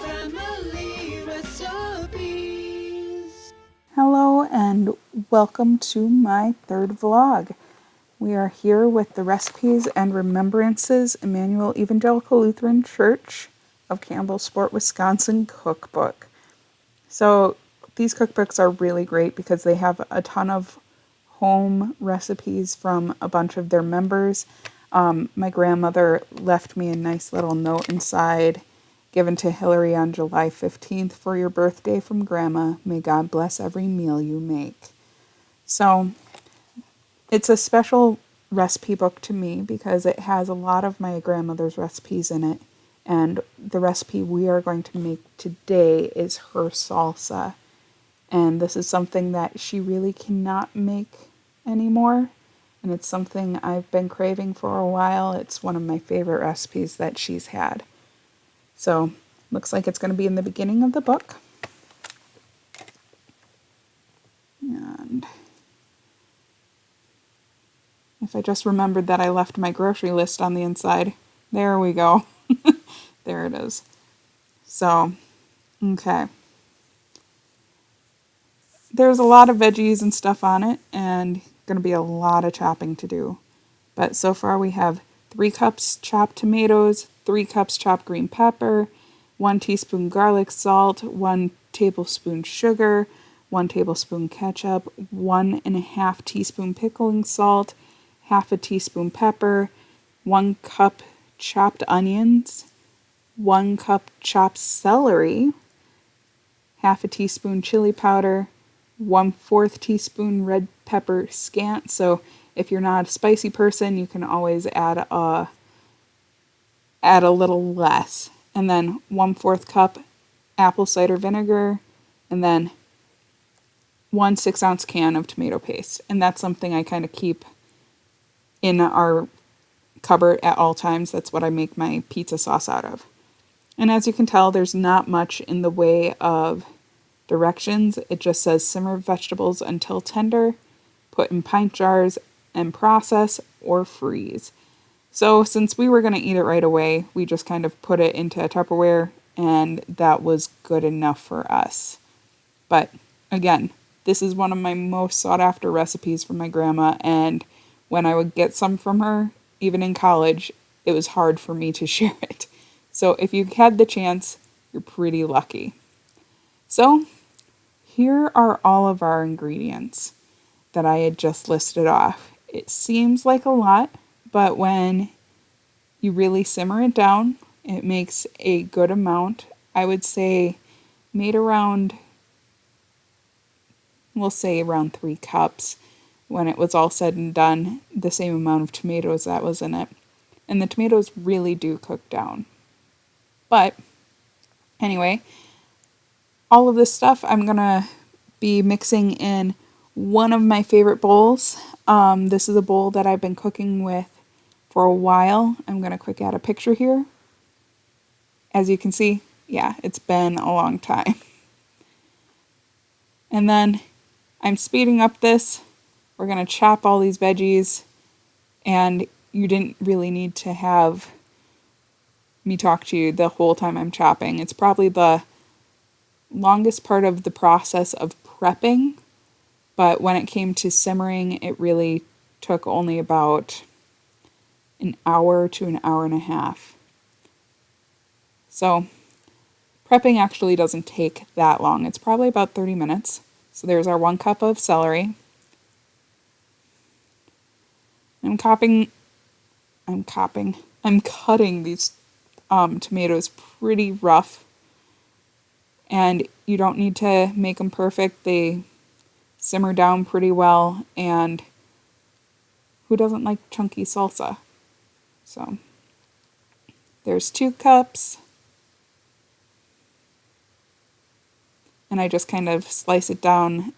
family recipes. Hello and welcome to my third vlog. We are here with the Recipes and Remembrances Emmanuel Evangelical Lutheran Church of Campbellsport, Wisconsin cookbook. So these cookbooks are really great because they have a ton of home recipes from a bunch of their members. My grandmother left me a nice little note inside, given to Hillary on July 15th for your birthday from Grandma. May God bless every meal you make. So it's a special recipe book to me because it has a lot of my grandmother's recipes in it. And the recipe we are going to make today is her salsa. And this is something that she really cannot make anymore. And it's something I've been craving for a while. It's one of my favorite recipes that she's had. So, looks like it's going to be in the beginning of the book. And if I just remembered that I left my grocery list on the inside. There we go. There it is. So, okay. There's a lot of veggies and stuff on it, and going to be a lot of chopping to do. But so far we have 3 cups chopped tomatoes, 3 cups chopped green pepper, 1 teaspoon garlic salt, 1 tablespoon sugar, 1 tablespoon ketchup, 1.5 teaspoon pickling salt, half a teaspoon pepper, 1 cup chopped onions, 1 cup chopped celery, half a teaspoon chili powder, 1/4 teaspoon red pepper scant. So if you're not a spicy person, you can always add a little less. And then 1/4 cup apple cider vinegar, and then 1 6-ounce can of tomato paste. And that's something I kind of keep in our cupboard at all times. That's what I make my pizza sauce out of. And as you can tell, there's not much in the way of directions. It just says simmer vegetables until tender, put in pint jars, and process or freeze. So since we were going to eat it right away, we just kind of put it into a Tupperware, and that was good enough for us. But again, this is one of my most sought after recipes from my grandma, and when I would get some from her, even in college, it was hard for me to share it. So if you had the chance, you're pretty lucky. So here are all of our ingredients that I had just listed off. It seems like a lot, but when you really simmer it down, it makes a good amount. I would say made around, we'll say around 3 cups when it was all said and done, the same amount of tomatoes that was in it. And the tomatoes really do cook down. But anyway, all of this stuff I'm going to be mixing in one of my favorite bowls. This is a bowl that I've been cooking with for a while. I'm going to quick add a picture here. As you can see, yeah, it's been a long time. And then I'm speeding up this. We're going to chop all these veggies, and you didn't really need to have me talk to you the whole time I'm chopping. It's probably the longest part of the process of prepping, but when it came to simmering, it really took only about an hour to an hour and a half. So prepping actually doesn't take that long. It's probably about 30 minutes. So there's our 1 cup of celery. I'm cutting these tomatoes pretty rough, and you don't need to make them perfect. They simmer down pretty well, and who doesn't like chunky salsa? So there's 2 cups, and I just kind of slice it down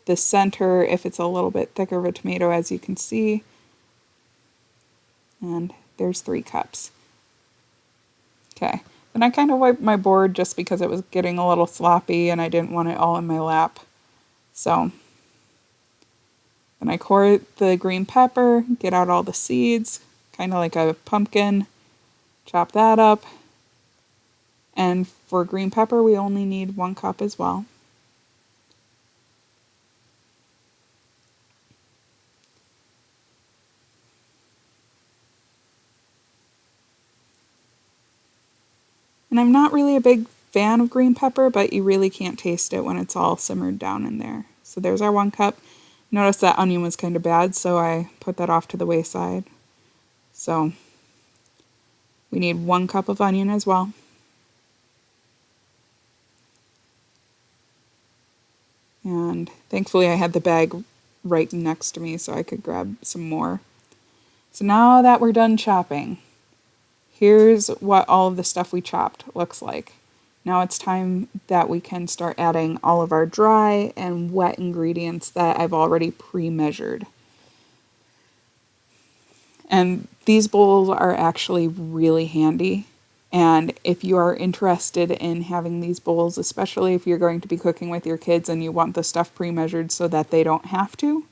the center if it's a little bit thicker of a tomato, as you can see. And there's 3 cups. Okay, then I kind of wiped my board just because it was getting a little sloppy and I didn't want it all in my lap. So then I core the green pepper, get out all the seeds, kind of like a pumpkin, chop that up. And for green pepper, we only need 1 cup as well. And I'm not really a big fan of green pepper, but you really can't taste it when it's all simmered down in there. So there's our 1 cup. Notice that onion was kind of bad, so I put that off to the wayside. So we need 1 cup of onion as well. And thankfully I had the bag right next to me so I could grab some more. So now that we're done chopping, here's what all of the stuff we chopped looks like. Now it's time that we can start adding all of our dry and wet ingredients that I've already pre-measured. And these bowls are actually really handy. And if you are interested in having these bowls, especially if you're going to be cooking with your kids and you want the stuff pre-measured so that they don't have to,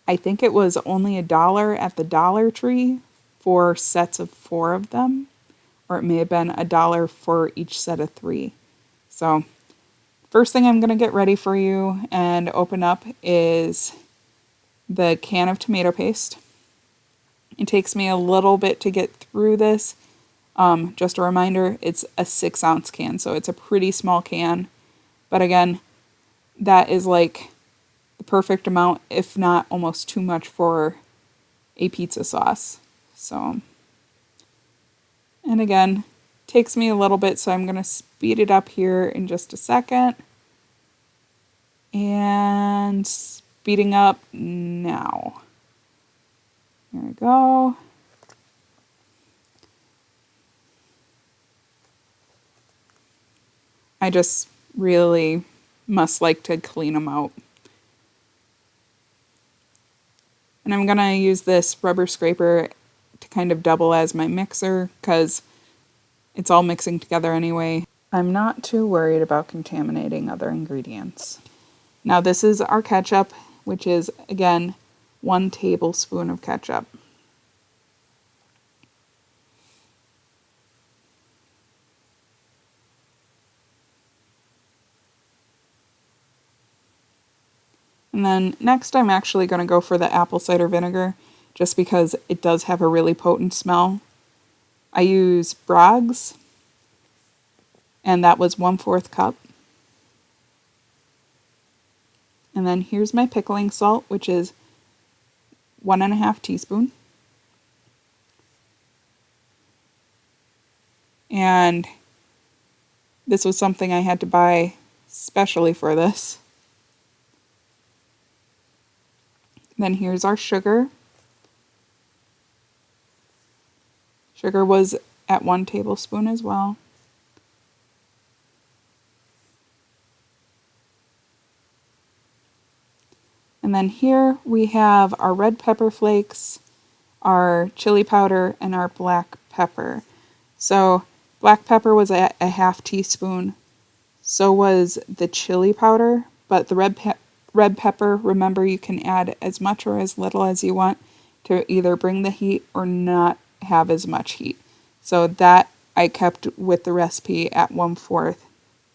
I think it was only $1 at the Dollar Tree for sets of 4 of them, or it may have been $1 for each set of 3. So first thing I'm going to get ready for you and open up is the can of tomato paste. It takes me a little bit to get through this. Just a reminder, it's a 6-ounce can, so it's a pretty small can. But again, that is like the perfect amount, if not almost too much for a pizza sauce. So, and again, takes me a little bit, so I'm going to speed it up here in just a second. And speeding up now. There we go. I just really must like to clean them out. And I'm going to use this rubber scraper to kind of double as my mixer because it's all mixing together anyway. I'm not too worried about contaminating other ingredients. Now this is our ketchup, which is, again, 1 tablespoon of ketchup. And then next I'm actually going to go for the apple cider vinegar just because it does have a really potent smell. I use Bragg's, and that was 1/4 cup. And then here's my pickling salt, which is 1½ teaspoon. And this was something I had to buy specially for this. Then here's our sugar. Sugar was at 1 tablespoon as well. And then here we have our red pepper flakes, our chili powder, and our black pepper. So black pepper was at a 1/2 teaspoon. So was the chili powder, but the red pepper, remember, you can add as much or as little as you want to either bring the heat or not have as much heat. So that I kept with the recipe at 1/4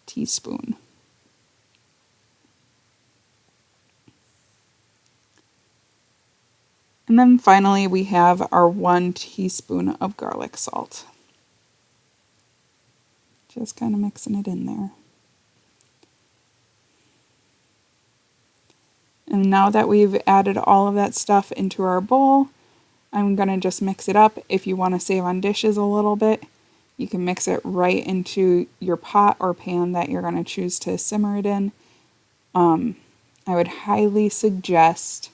teaspoon. And then finally we have our 1 teaspoon of garlic salt. Just kind of mixing it in there. And now that we've added all of that stuff into our bowl, I'm going to just mix it up. If you want to save on dishes a little bit, you can mix it right into your pot or pan that you're going to choose to simmer it in. I would highly suggest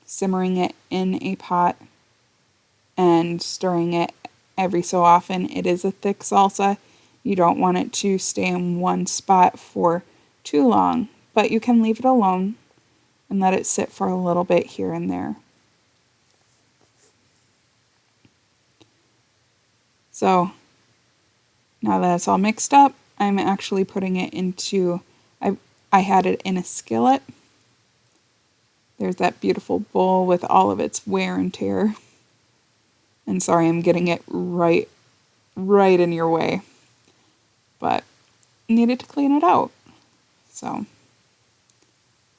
simmering it in a pot and stirring it every so often. It is a thick salsa. You don't want it to stay in one spot for too long, but you can leave it alone and let it sit for a little bit here and there. So now that it's all mixed up, I'm actually putting it into, I had it in a skillet. There's that beautiful bowl with all of its wear and tear. And sorry, I'm getting it right in your way. But needed to clean it out. So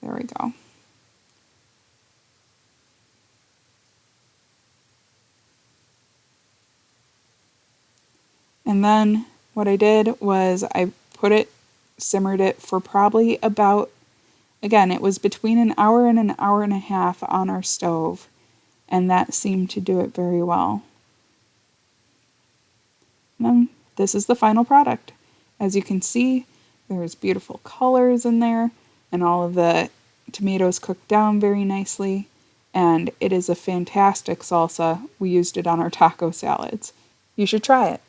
there we go. And then what I did was I simmered it for probably about, again, it was between an hour and a half on our stove, and that seemed to do it very well. And then this is the final product. As you can see, there's beautiful colors in there, and all of the tomatoes cooked down very nicely, and it is a fantastic salsa. We used it on our taco salads. You should try it.